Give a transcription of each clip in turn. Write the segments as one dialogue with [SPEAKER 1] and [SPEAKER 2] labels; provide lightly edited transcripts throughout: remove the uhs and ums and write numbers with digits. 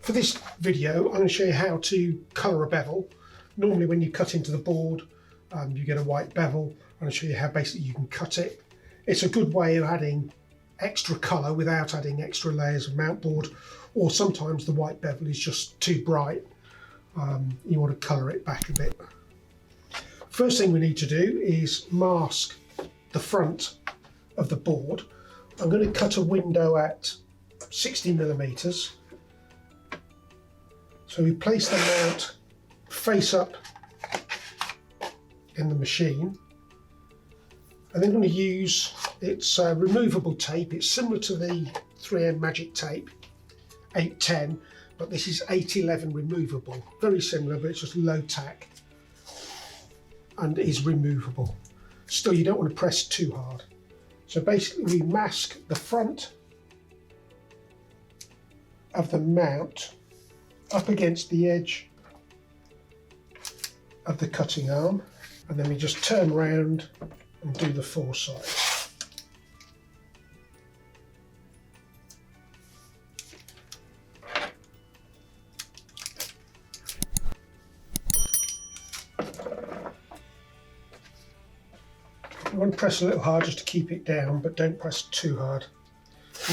[SPEAKER 1] For this video, I'm going to show you how to colour a bevel. Normally when you cut into the board, you get a white bevel. I'm going to show you how basically you can cut it. It's a good way of adding extra colour without adding extra layers of mount board, or sometimes the white bevel is just too bright. You want to colour it back a bit. First thing we need to do is mask the front of the board. I'm going to cut a window at 60mm. So we place the mount face up in the machine, and then I'm going to use its removable tape. It's similar to the 3M Magic Tape 810, but this is 811 removable. Very similar, but it's just low tack and is removable. Still, you don't want to press too hard. So basically we mask the front of the mount up against the edge of the cutting arm, and then we just turn around and do the four sides. You want to press a little hard just to keep it down, but don't press too hard.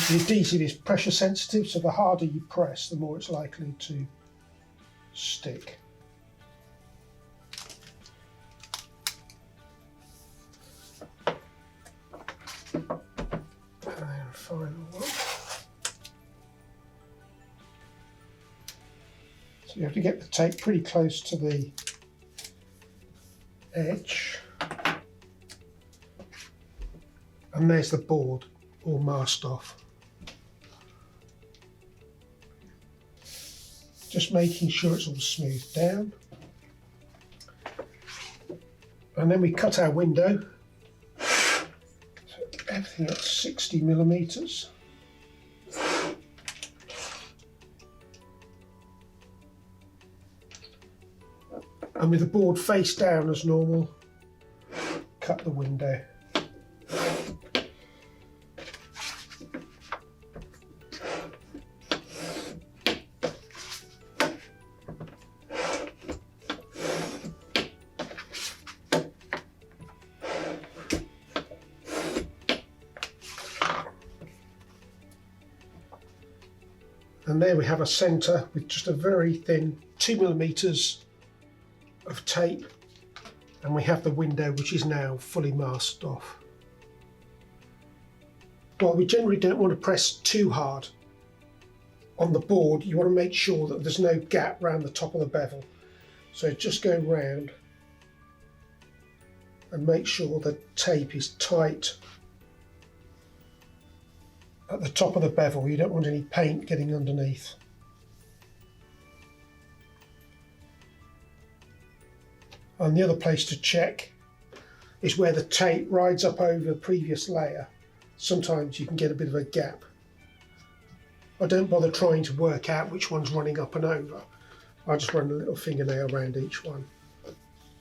[SPEAKER 1] The adhesive is pressure sensitive, so the harder you press, the more it's likely to stick. And final one. So you have to get the tape pretty close to the edge. And there's the board all masked off. Just making sure it's all smoothed down. And then we cut our window. So everything at 60mm. And with the board face down as normal, cut the window. And there we have a centre with just a very thin 2mm of tape, and we have the window, which is now fully masked off. While we generally don't want to press too hard on the board, you want to make sure that there's no gap around the top of the bevel. So just go round and make sure the tape is tight at the top of the bevel. You don't want any paint getting underneath. And the other place to check is where the tape rides up over the previous layer. Sometimes you can get a bit of a gap. I don't bother trying to work out which one's running up and over. I just run a little fingernail around each one.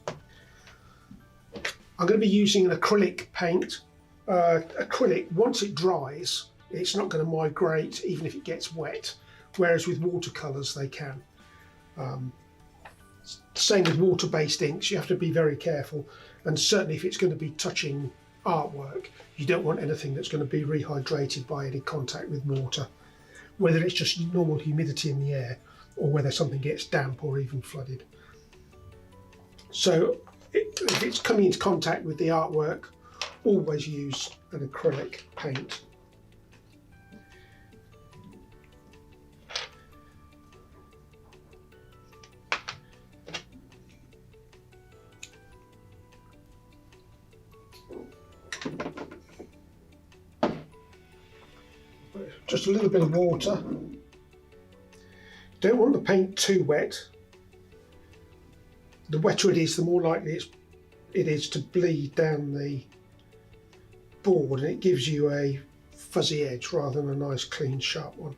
[SPEAKER 1] I'm going to be using an acrylic paint. Acrylic, once it dries, it's not going to migrate even if it gets wet, whereas with watercolours they can. Same with water-based inks, you have to be very careful, and certainly if it's going to be touching artwork, you don't want anything that's going to be rehydrated by any contact with water, whether it's just normal humidity in the air or whether something gets damp or even flooded. So if it's coming into contact with the artwork, always use an acrylic paint. Just a little bit of water. Don't want the paint too wet. The wetter it is, the more likely it is to bleed down the board, and it gives you a fuzzy edge rather than a nice clean sharp one.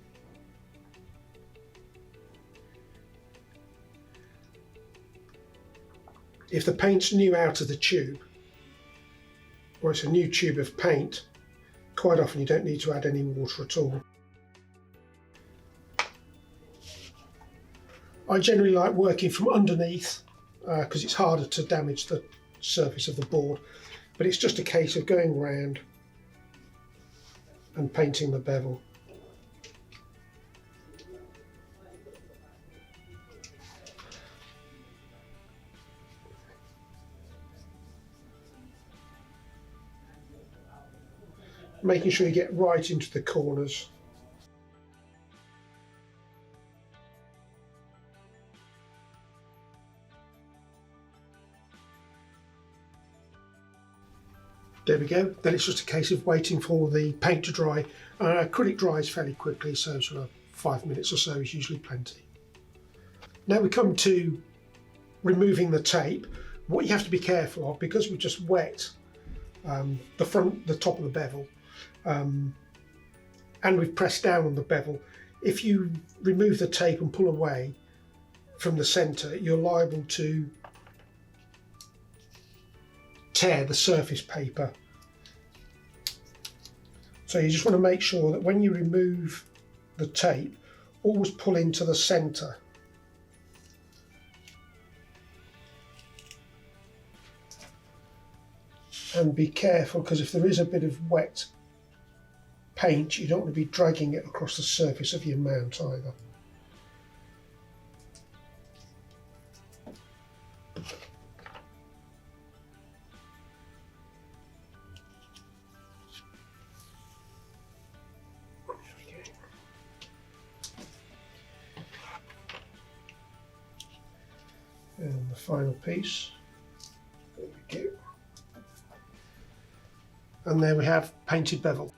[SPEAKER 1] If the paint's new out of the tube, or it's a new tube of paint, quite often you don't need to add any water at all. I generally like working from underneath because it's harder to damage the surface of the board, but it's just a case of going around and painting the bevel. Making sure you get right into the corners. There we go. Then it's just a case of waiting for the paint to dry. Acrylic dries fairly quickly, so sort of 5 minutes or so is usually plenty. Now we come to removing the tape. What you have to be careful of, because we've just wet the top of the bevel, and we've pressed down on the bevel, if you remove the tape and pull away from the centre, you're liable to tear the surface paper. So you just want to make sure that when you remove the tape, always pull into the centre. And be careful, because if there is a bit of wet paint, you don't want to be dragging it across the surface of your mount either. And the final piece, there we go. And there we have painted bevel.